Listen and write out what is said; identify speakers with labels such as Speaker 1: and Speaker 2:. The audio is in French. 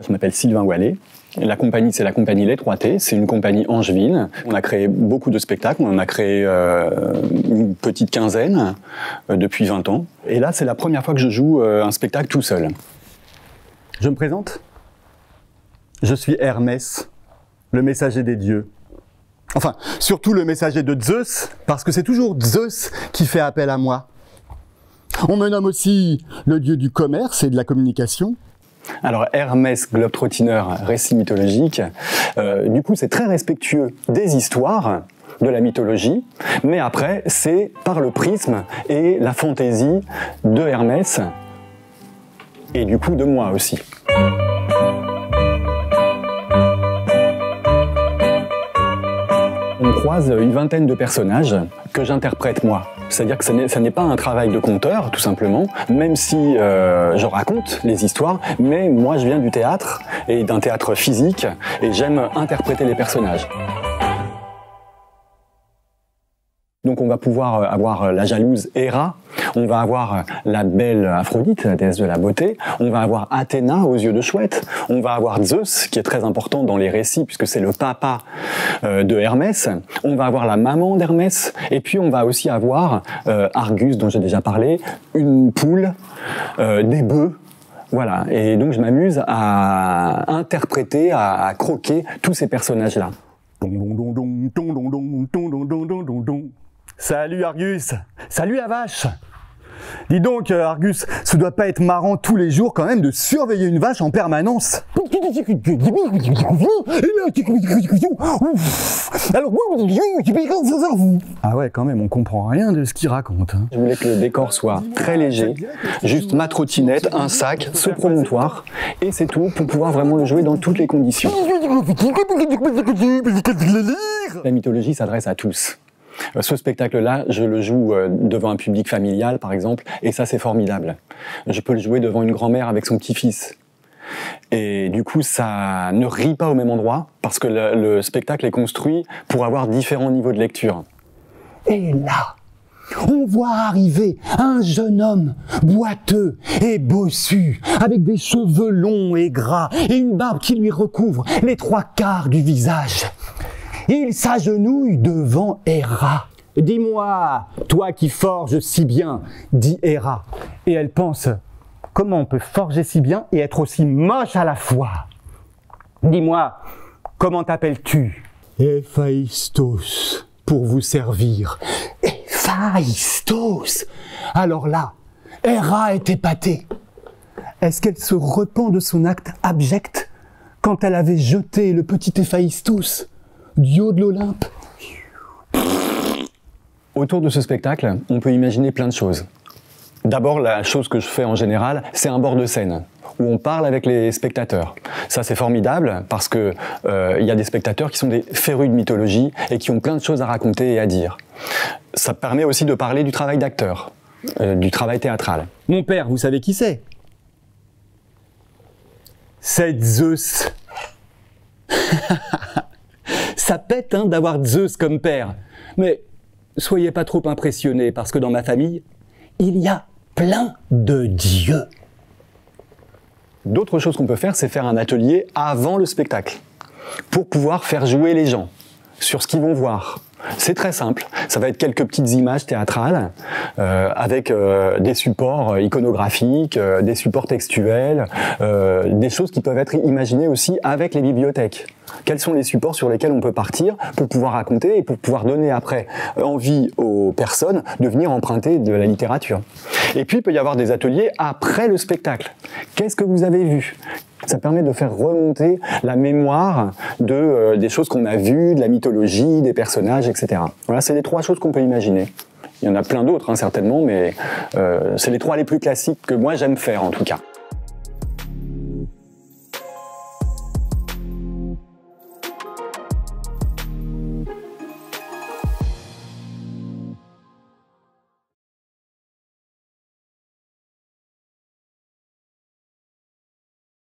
Speaker 1: Je m'appelle Sylvain Wallet. La compagnie, c'est la compagnie Les 3T. C'est une compagnie angevine. On a créé beaucoup de spectacles. On en a créé une petite quinzaine depuis 20 ans. Et là, c'est la première fois que je joue un spectacle tout seul. Je me présente. Je suis Hermès, le messager des dieux. Enfin, surtout le messager de Zeus, parce que c'est toujours Zeus qui fait appel à moi. On me nomme aussi le dieu du commerce et de la communication. Alors Hermès, globe-trottineur, récit mythologique, du coup c'est très respectueux des histoires, de la mythologie, mais après c'est par le prisme et la fantaisie de Hermès, et du coup de moi aussi. On croise une vingtaine de personnages que j'interprète moi. C'est-à-dire que ça n'est pas un travail de conteur, tout simplement, même si je raconte les histoires, mais moi je viens du théâtre, et d'un théâtre physique, et j'aime interpréter les personnages. Donc on va pouvoir avoir la jalouse Héra, on va avoir la belle Aphrodite, la déesse de la beauté, on va avoir Athéna aux yeux de chouette, on va avoir Zeus, qui est très important dans les récits puisque c'est le papa de Hermès, on va avoir la maman d'Hermès, et puis on va aussi avoir Argus, dont j'ai déjà parlé, une poule, des bœufs. Voilà, et donc je m'amuse à interpréter, à croquer tous ces personnages-là. Salut Argus! Salut la vache! Dis donc Argus, ça doit pas être marrant tous les jours quand même de surveiller une vache en permanence. Ah ouais, quand même, on comprend rien de ce qu'il raconte. Hein. Je voulais que le décor soit très léger, juste ma trottinette, un sac, ce promontoire, et c'est tout pour pouvoir vraiment le jouer dans toutes les conditions. La mythologie s'adresse à tous. Ce spectacle-là, je le joue devant un public familial, par exemple, et ça, c'est formidable. Je peux le jouer devant une grand-mère avec son petit-fils. Et du coup, ça ne rit pas au même endroit, parce que le spectacle est construit pour avoir différents niveaux de lecture.
Speaker 2: Et là, on voit arriver un jeune homme boiteux et bossu, avec des cheveux longs et gras, et une barbe qui lui recouvre les 3/4 du visage. Il s'agenouille devant Héra. « Dis-moi, toi qui forges si bien, dit Héra. » Et elle pense, comment on peut forger si bien et être aussi moche à la fois? Dis-moi, comment t'appelles-tu? Héphaïstos, pour vous servir. Héphaïstos! Alors là, Héra est épatée. Est-ce qu'elle se repent de son acte abject quand elle avait jeté le petit Héphaïstos du haut de l'Olympe?
Speaker 1: Autour de ce spectacle, on peut imaginer plein de choses. D'abord, la chose que je fais en général, c'est un bord de scène, où on parle avec les spectateurs. Ça, c'est formidable, parce que y a des spectateurs qui sont des férus de mythologie, et qui ont plein de choses à raconter et à dire. Ça permet aussi de parler du travail d'acteur, du travail théâtral. Mon père, vous savez qui c'est? C'est Zeus. Ça pète hein, d'avoir Zeus comme père. Mais soyez pas trop impressionnés, parce que dans ma famille, il y a plein de dieux. D'autres choses qu'on peut faire, c'est faire un atelier avant le spectacle, pour pouvoir faire jouer les gens sur ce qu'ils vont voir. C'est très simple, ça va être quelques petites images théâtrales avec des supports iconographiques, des supports textuels, des choses qui peuvent être imaginées aussi avec les bibliothèques. Quels sont les supports sur lesquels on peut partir pour pouvoir raconter et pour pouvoir donner après envie aux personnes de venir emprunter de la littérature. Et puis il peut y avoir des ateliers après le spectacle. Qu'est-ce que vous avez vu ? Ça permet de faire remonter la mémoire des choses qu'on a vues, de la mythologie, des personnages, etc. Voilà, c'est les 3 choses qu'on peut imaginer. Il y en a plein d'autres, hein, certainement, mais c'est les 3 les plus classiques que moi j'aime faire en tout cas.